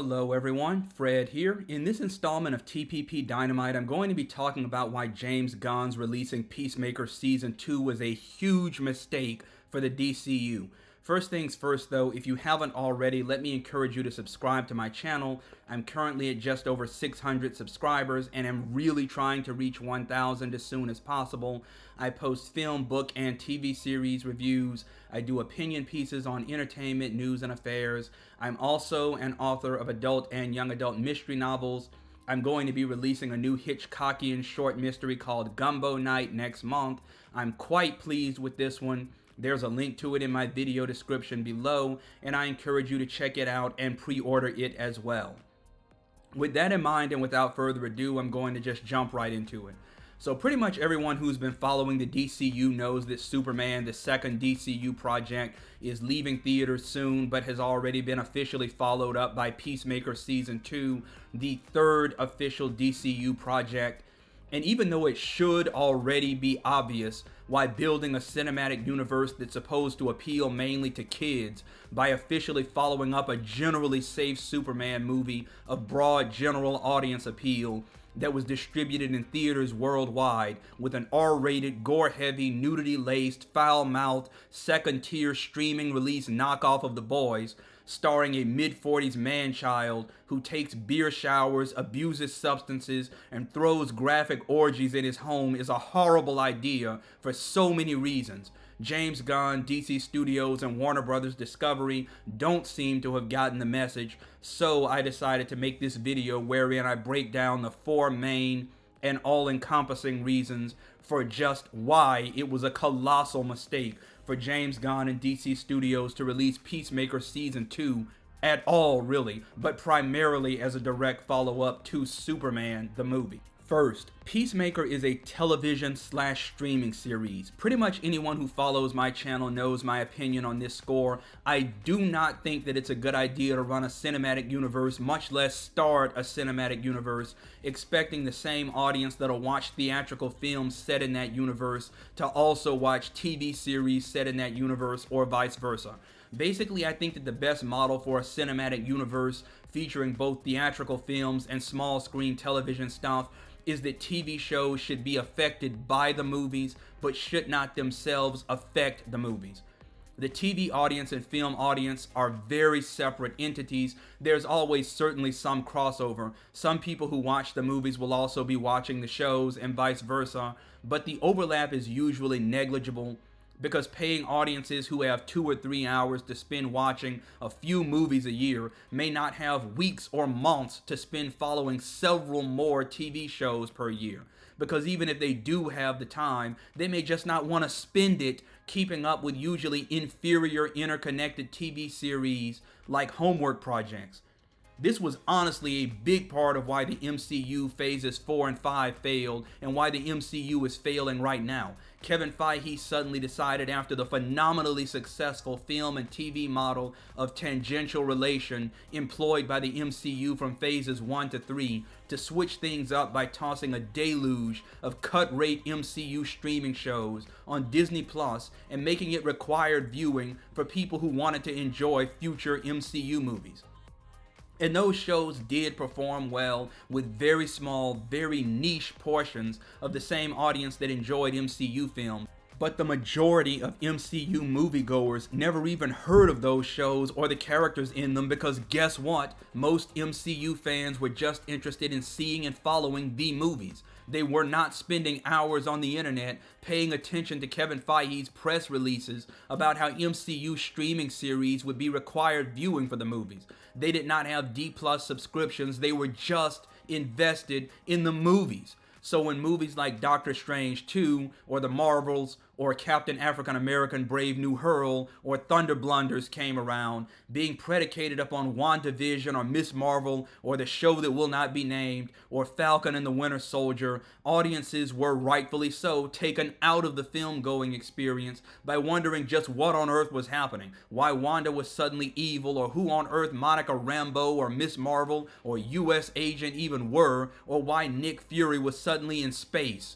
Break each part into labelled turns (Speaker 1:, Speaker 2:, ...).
Speaker 1: Hello everyone, Fred here. In this installment of TPP Dynamite, I'm going to be talking about why James Gunn's releasing Peacemaker Season 2 was a huge mistake for the DCU. First things first though, if you haven't already, let me encourage you to subscribe to my channel. I'm currently at just over 600 subscribers and am really trying to reach 1,000 as soon as possible. I post film, book, and TV series reviews. I do opinion pieces on entertainment, news, and affairs. I'm also an author of adult and young adult mystery novels. I'm going to be releasing a new Hitchcockian short mystery called Gumbo Night next month. I'm quite pleased with this one. There's a link to it in my video description below, and I encourage you to check it out and pre-order it as well. With that in mind, and without further ado, I'm going to just jump right into it. So pretty much everyone who's been following the DCU knows that Superman, the second DCU project, is leaving theaters soon, but has already been officially followed up by Peacemaker Season 2, the third official DCU project. And even though it should already be obvious why building a cinematic universe that's supposed to appeal mainly to kids by officially following up a generally safe Superman movie of broad general audience appeal that was distributed in theaters worldwide with an R-rated, gore-heavy, nudity-laced, foul-mouthed, second-tier streaming release knockoff of The Boys, starring a mid-40s man-child who takes beer showers, abuses substances, and throws graphic orgies in his home is a horrible idea for so many reasons. James Gunn, DC Studios, and Warner Brothers Discovery don't seem to have gotten the message, so I decided to make this video wherein I break down the four main and all-encompassing reasons for just why it was a colossal mistake for James Gunn and DC Studios to release Peacemaker Season 2 at all, really, but primarily as a direct follow-up to Superman the movie. First, Peacemaker is a television/streaming series. Pretty much anyone who follows my channel knows my opinion on this score. I do not think that it's a good idea to run a cinematic universe, much less start a cinematic universe, expecting the same audience that'll watch theatrical films set in that universe to also watch TV series set in that universe, or vice versa. Basically, I think that the best model for a cinematic universe featuring both theatrical films and small screen television stuff is that TV shows should be affected by the movies, but should not themselves affect the movies. The TV audience and film audience are very separate entities. There's always certainly some crossover. Some people who watch the movies will also be watching the shows and vice versa, but the overlap is usually negligible, because paying audiences who have 2 or 3 hours to spend watching a few movies a year may not have weeks or months to spend following several more TV shows per year. Because even if they do have the time, they may just not want to spend it keeping up with usually inferior interconnected TV series like homework projects. This was honestly a big part of why the MCU phases 4 and 5 failed, and why the MCU is failing right now. Kevin Feige suddenly decided, after the phenomenally successful film and TV model of tangential relation employed by the MCU from phases 1 to 3, to switch things up by tossing a deluge of cut-rate MCU streaming shows on Disney Plus and making it required viewing for people who wanted to enjoy future MCU movies. And those shows did perform well with very small, very niche portions of the same audience that enjoyed MCU films. But the majority of MCU moviegoers never even heard of those shows or the characters in them, because guess what? Most MCU fans were just interested in seeing and following the movies. They were not spending hours on the internet paying attention to Kevin Feige's press releases about how MCU streaming series would be required viewing for the movies. They did not have D+ subscriptions. They were just invested in the movies. So when movies like Doctor Strange 2, or The Marvels, or Captain African American Brave New Hurl, or Thunder Blunders came around, being predicated upon WandaVision, or Miss Marvel, or The Show That Will Not Be Named, or Falcon and the Winter Soldier, audiences were rightfully so taken out of the film-going experience by wondering just what on earth was happening, why Wanda was suddenly evil, or who on earth Monica Rambeau or Miss Marvel or US Agent even were, or why Nick Fury was suddenly in space.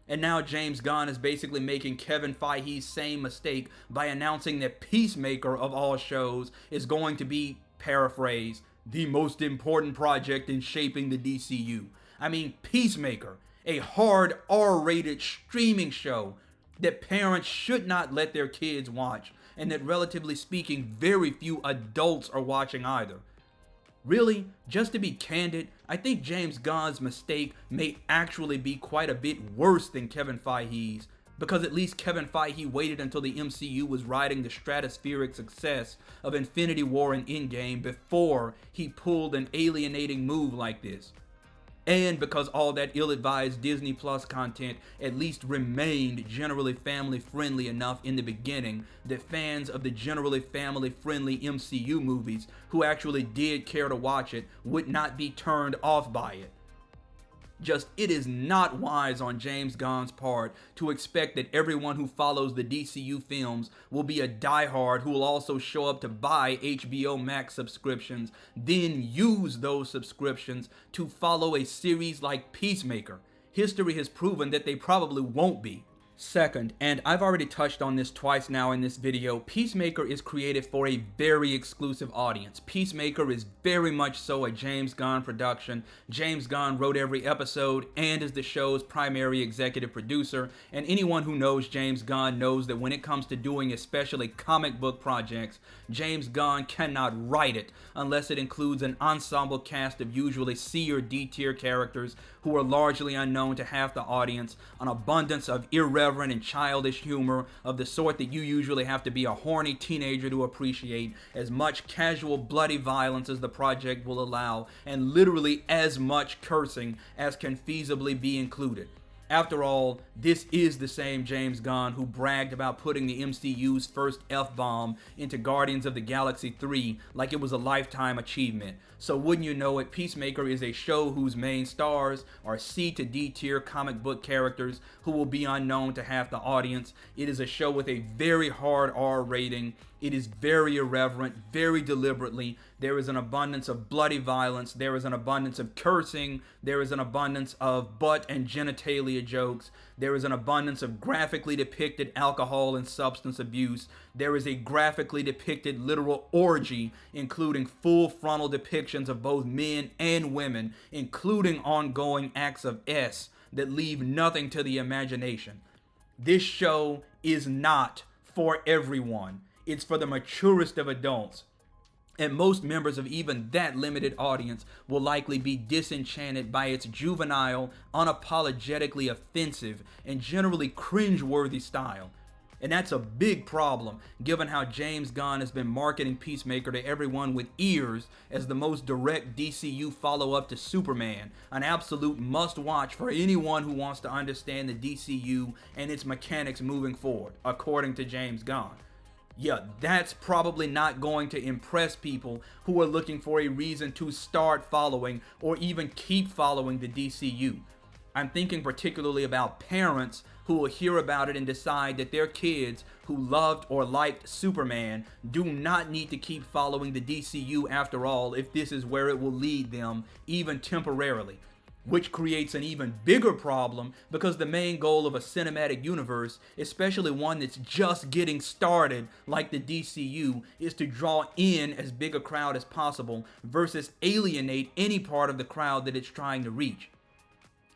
Speaker 1: And now James Gunn is basically making Kevin Feige's same mistake by announcing that Peacemaker, of all shows, is going to be, paraphrase, the most important project in shaping the DCU. I mean, Peacemaker, a hard R-rated streaming show that parents should not let their kids watch, and that, relatively speaking, very few adults are watching either. Really, just to be candid, I think James Gunn's mistake may actually be quite a bit worse than Kevin Feige's, because at least Kevin Feige waited until the MCU was riding the stratospheric success of Infinity War and Endgame before he pulled an alienating move like this. And because all that ill-advised Disney Plus content at least remained generally family-friendly enough in the beginning that fans of the generally family-friendly MCU movies who actually did care to watch it would not be turned off by it. Just, it is not wise on James Gunn's part to expect that everyone who follows the DCU films will be a diehard who will also show up to buy HBO Max subscriptions, then use those subscriptions to follow a series like Peacemaker. History has proven that they probably won't be. Second, and I've already touched on this twice now in this video, Peacemaker is created for a very exclusive audience. Peacemaker is very much so a James Gunn production. James Gunn wrote every episode and is the show's primary executive producer, and anyone who knows James Gunn knows that when it comes to doing especially comic book projects, James Gunn cannot write it unless it includes an ensemble cast of usually C or D tier characters who are largely unknown to half the audience, an abundance of irreverent and childish humor of the sort that you usually have to be a horny teenager to appreciate, as much casual bloody violence as the project will allow, and literally as much cursing as can feasibly be included. After all, this is the same James Gunn who bragged about putting the MCU's first F-bomb into Guardians of the Galaxy 3 like it was a lifetime achievement. So wouldn't you know it, Peacemaker is a show whose main stars are C to D tier comic book characters who will be unknown to half the audience. It is a show with a very hard R rating. It is very irreverent, very deliberately. There is an abundance of bloody violence. There is an abundance of cursing. There is an abundance of butt and genitalia jokes. There is an abundance of graphically depicted alcohol and substance abuse. There is a graphically depicted literal orgy, including full frontal depictions of both men and women, including ongoing acts of S that leave nothing to the imagination. This show is not for everyone. It's for the maturest of adults. And most members of even that limited audience will likely be disenchanted by its juvenile, unapologetically offensive, and generally cringe-worthy style. And that's a big problem, given how James Gunn has been marketing Peacemaker to everyone with ears as the most direct DCU follow-up to Superman, an absolute must-watch for anyone who wants to understand the DCU and its mechanics moving forward, according to James Gunn. Yeah, that's probably not going to impress people who are looking for a reason to start following or even keep following the DCU. I'm thinking particularly about parents who will hear about it and decide that their kids who loved or liked Superman do not need to keep following the DCU after all if this is where it will lead them, even temporarily. Which creates an even bigger problem because the main goal of a cinematic universe, especially one that's just getting started like the DCU, is to draw in as big a crowd as possible versus alienate any part of the crowd that it's trying to reach.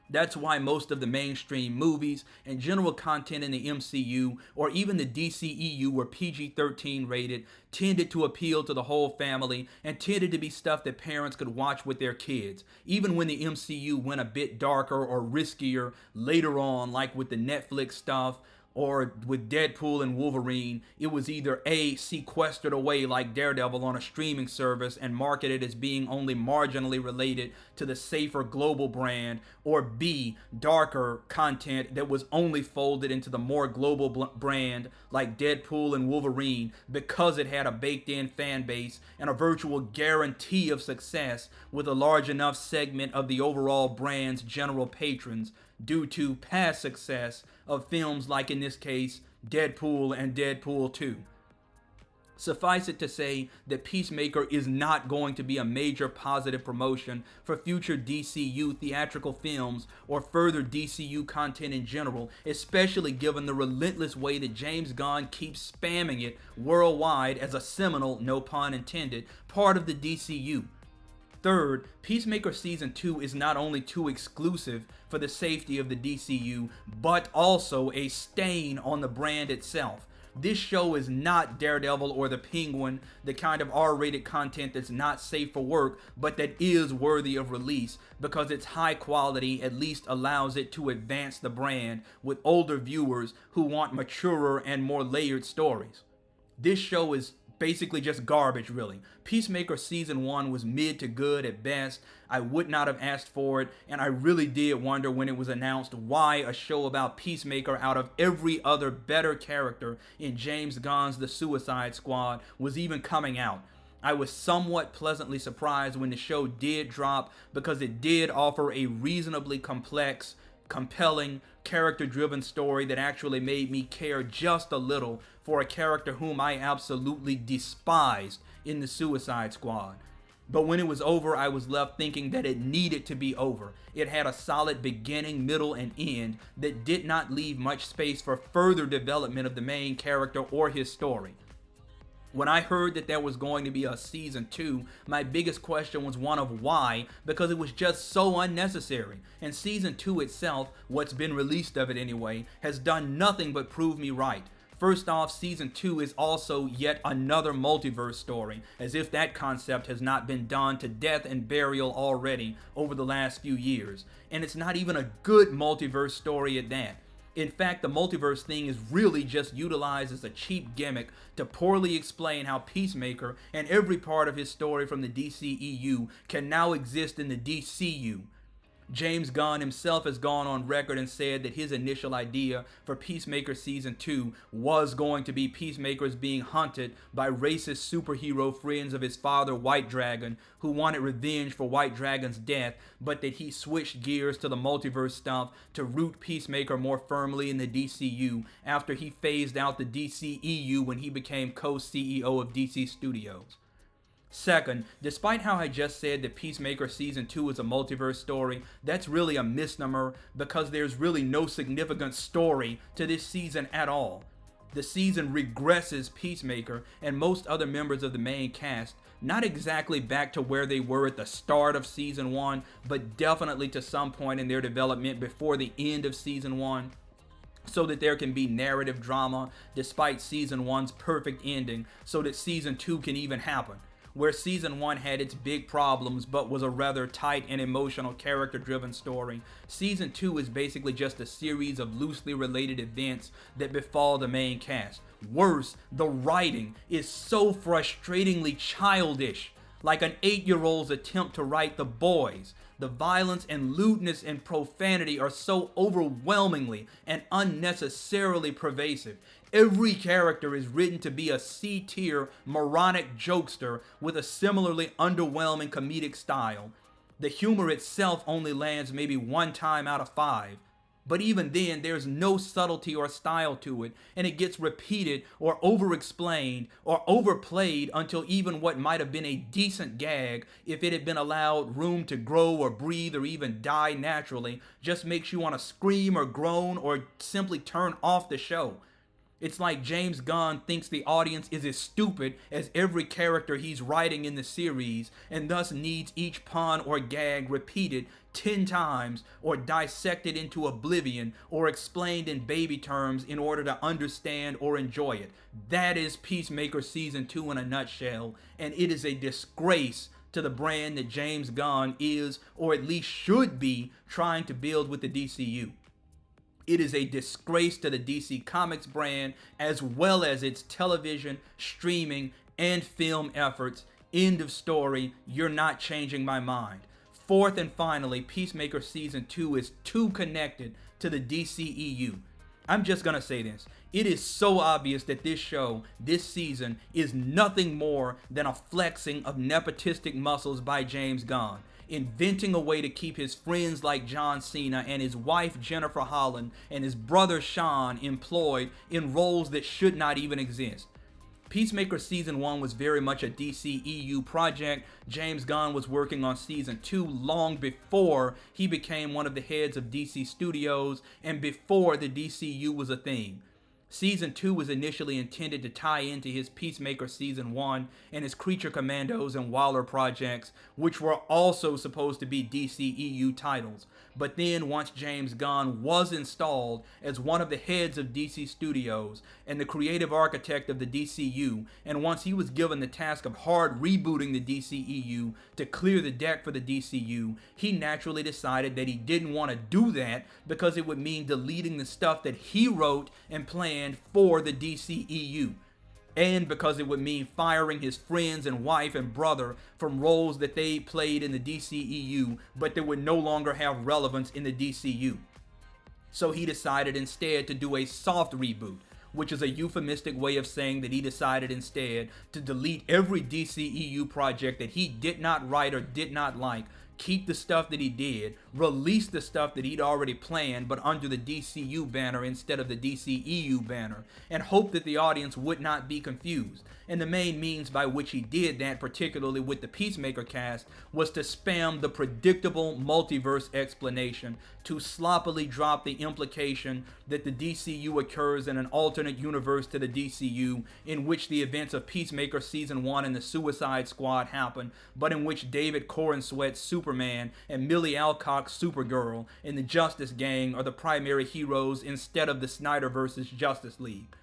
Speaker 1: That's why most of the mainstream movies and general content in the MCU or even the DCEU were PG-13 rated, tended to appeal to the whole family, and tended to be stuff that parents could watch with their kids. Even when the MCU went a bit darker or riskier later on, like with the Netflix stuff, or with Deadpool and Wolverine, it was either A, sequestered away like Daredevil on a streaming service and marketed as being only marginally related to the safer global brand, or B, darker content that was only folded into the more global brand like Deadpool and Wolverine because it had a baked-in fan base and a virtual guarantee of success with a large enough segment of the overall brand's general patrons due to past success of films like, in this case, Deadpool and Deadpool 2. Suffice it to say that Peacemaker is not going to be a major positive promotion for future DCU theatrical films or further DCU content in general, especially given the relentless way that James Gunn keeps spamming it worldwide as a seminal, no pun intended, part of the DCU. Third, Peacemaker Season 2 is not only too exclusive for the safety of the DCU, but also a stain on the brand itself. This show is not Daredevil or the Penguin, the kind of R-rated content that's not safe for work, but that is worthy of release because its high quality at least allows it to advance the brand with older viewers who want maturer and more layered stories. This show is basically just garbage, really. Peacemaker Season 1 was mid to good at best. I would not have asked for it, and I really did wonder when it was announced why a show about Peacemaker out of every other better character in James Gunn's The Suicide Squad was even coming out. I was somewhat pleasantly surprised when the show did drop because it did offer a reasonably complex, compelling, character-driven story that actually made me care just a little for a character whom I absolutely despised in the Suicide Squad. But when it was over, I was left thinking that it needed to be over. It had a solid beginning, middle, and end that did not leave much space for further development of the main character or his story. When I heard that there was going to be a season 2, my biggest question was one of why, because it was just so unnecessary. And season 2 itself, what's been released of it anyway, has done nothing but prove me right. First off, season 2 is also yet another multiverse story, as if that concept has not been done to death and burial already over the last few years. And it's not even a good multiverse story at that. In fact, the multiverse thing is really just utilized as a cheap gimmick to poorly explain how Peacemaker and every part of his story from the DCEU can now exist in the DCU. James Gunn himself has gone on record and said that his initial idea for Peacemaker Season 2 was going to be Peacemakers being hunted by racist superhero friends of his father, White Dragon, who wanted revenge for White Dragon's death, but that he switched gears to the multiverse stuff to root Peacemaker more firmly in the DCU after he phased out the DCEU when he became co-CEO of DC Studios. Second, despite how I just said that Peacemaker Season 2 is a multiverse story, that's really a misnomer because there's really no significant story to this season at all. The season regresses Peacemaker and most other members of the main cast, not exactly back to where they were at the start of Season 1, but definitely to some point in their development before the end of Season 1. So that there can be narrative drama despite Season 1's perfect ending, so that Season 2 can even happen. Where Season 1 had its big problems but was a rather tight and emotional character-driven story, Season 2 is basically just a series of loosely related events that befall the main cast. Worse, the writing is so frustratingly childish, like an 8-year-old's attempt to write The Boys. The violence and lewdness and profanity are so overwhelmingly and unnecessarily pervasive. Every character is written to be a C-tier, moronic jokester with a similarly underwhelming comedic style. The humor itself only lands maybe 1 time out of 5. But even then, there's no subtlety or style to it, and it gets repeated or over-explained or overplayed until even what might have been a decent gag, if it had been allowed room to grow or breathe or even die naturally, just makes you want to scream or groan or simply turn off the show. It's like James Gunn thinks the audience is as stupid as every character he's writing in the series, and thus needs each pun or gag repeated 10 times or dissected into oblivion or explained in baby terms in order to understand or enjoy it. That is Peacemaker Season 2 in a nutshell, and it is a disgrace to the brand that James Gunn is, or at least should be, trying to build with the DCU. It is a disgrace to the DC Comics brand, as well as its television, streaming, and film efforts. End of story. You're not changing my mind. Fourth and finally, Peacemaker Season 2 is too connected to the DCEU. I'm just gonna say this. It is so obvious that this show, this season, is nothing more than a flexing of nepotistic muscles by James Gunn, inventing a way to keep his friends like John Cena and his wife Jennifer Holland and his brother Sean employed in roles that should not even exist. Peacemaker Season 1 was very much a DCEU project. James Gunn was working on Season 2 long before he became one of the heads of DC Studios and before the DCU was a thing. Season 2 was initially intended to tie into his Peacemaker Season 1 and his Creature Commandos and Waller projects, which were also supposed to be DCEU titles. But then, once James Gunn was installed as one of the heads of DC Studios and the creative architect of the DCU, and once he was given the task of hard rebooting the DCEU to clear the deck for the DCU, he naturally decided that he didn't want to do that because it would mean deleting the stuff that he wrote and planned for the DCEU, and because it would mean firing his friends and wife and brother from roles that they played in the DCEU but that would no longer have relevance in the DCU. So he decided instead to do a soft reboot, which is a euphemistic way of saying that he decided instead to delete every DCEU project that he did not write or did not like, keep the stuff that he did, release the stuff that he'd already planned but under the DCU banner instead of the DCEU banner, and hope that the audience would not be confused. And the main means by which he did that, particularly with the Peacemaker cast, was to spam the predictable multiverse explanation, to sloppily drop the implication that the DCU occurs in an alternate universe to the DCU, in which the events of Peacemaker Season 1 and the Suicide Squad happen, but in which David Corenswet's Superman and Millie Alcock's Supergirl and the Justice Gang are the primary heroes instead of the Snyderverse's Justice League.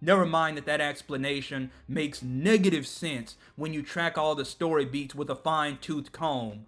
Speaker 1: Never mind that explanation makes negative sense when you track all the story beats with a fine-toothed comb.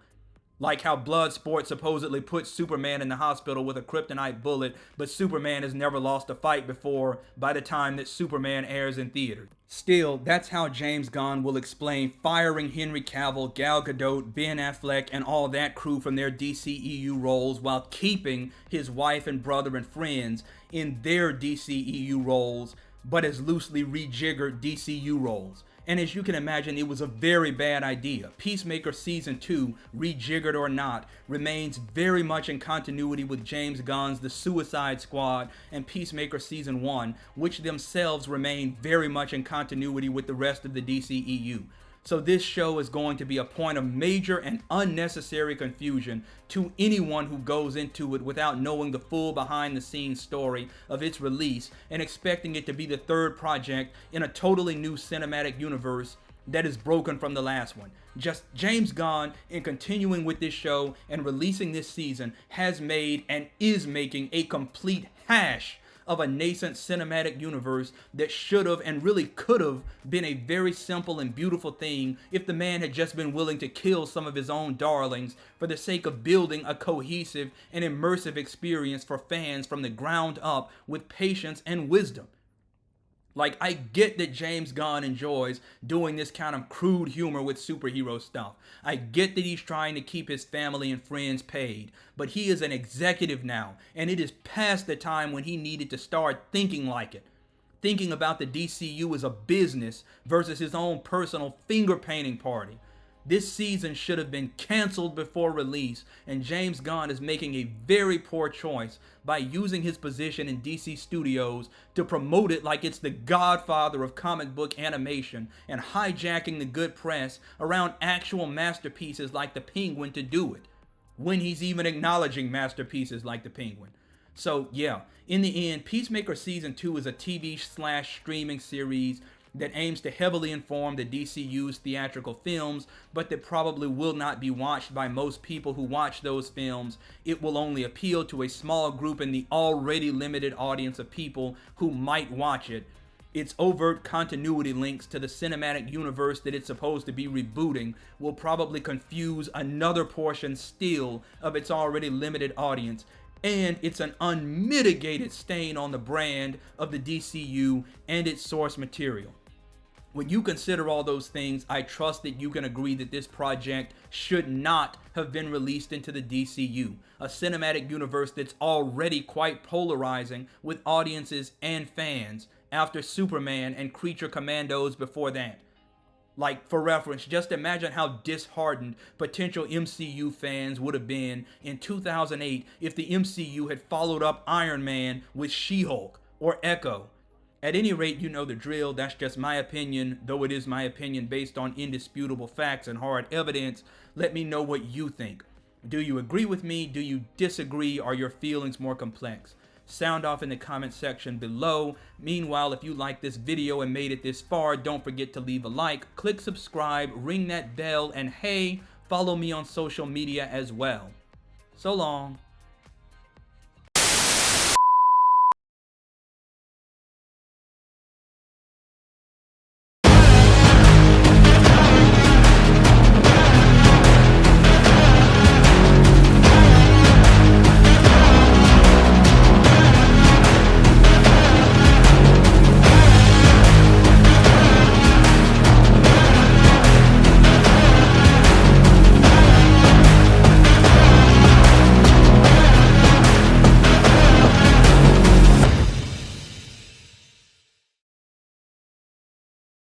Speaker 1: Like how Bloodsport supposedly put Superman in the hospital with a kryptonite bullet, but Superman has never lost a fight before by the time that Superman airs in theaters. Still, that's how James Gunn will explain firing Henry Cavill, Gal Gadot, Ben Affleck, and all that crew from their DCEU roles while keeping his wife and brother and friends in their DCEU roles, but as loosely rejiggered DCU roles. And as you can imagine, it was a very bad idea. Peacemaker Season 2, rejiggered or not, remains very much in continuity with James Gunn's The Suicide Squad and Peacemaker Season 1, which themselves remain very much in continuity with the rest of the DCEU. So this show is going to be a point of major and unnecessary confusion to anyone who goes into it without knowing the full behind-the-scenes story of its release and expecting it to be the third project in a totally new cinematic universe that is broken from the last one. Just James Gunn, in continuing with this show and releasing this season, has made and is making a complete hash of a nascent cinematic universe that should have and really could have been a very simple and beautiful thing if the man had just been willing to kill some of his own darlings for the sake of building a cohesive and immersive experience for fans from the ground up with patience and wisdom. Like, I get that James Gunn enjoys doing this kind of crude humor with superhero stuff. I get that he's trying to keep his family and friends paid. But he is an executive now, and it is past the time when he needed to start thinking like it. Thinking about the DCU as a business versus his own personal finger painting party. This season should have been canceled before release, and James Gunn is making a very poor choice by using his position in DC Studios to promote it like it's the godfather of comic book animation and hijacking the good press around actual masterpieces like The Penguin to do it, when he's even acknowledging masterpieces like The Penguin. So yeah, in the end, Peacemaker Season 2 is a TV/streaming series that aims to heavily inform the DCU's theatrical films, but that probably will not be watched by most people who watch those films. It will only appeal to a small group in the already limited audience of people who might watch it. Its overt continuity links to the cinematic universe that it's supposed to be rebooting will probably confuse another portion still of its already limited audience. And it's an unmitigated stain on the brand of the DCU and its source material. When you consider all those things, I trust that you can agree that this project should not have been released into the DCU, a cinematic universe that's already quite polarizing with audiences and fans after Superman and Creature Commandos before that. Like, for reference, just imagine how disheartened potential MCU fans would have been in 2008 if the MCU had followed up Iron Man with She-Hulk or Echo. At any rate, you know the drill. That's just my opinion, though it is my opinion based on indisputable facts and hard evidence. Let me know what you think. Do you agree with me? Do you disagree? Are your feelings more complex? Sound off in the comment section below. Meanwhile, if you like this video and made it this far, don't forget to leave a like, click subscribe, ring that bell, and hey, follow me on social media as well. So long.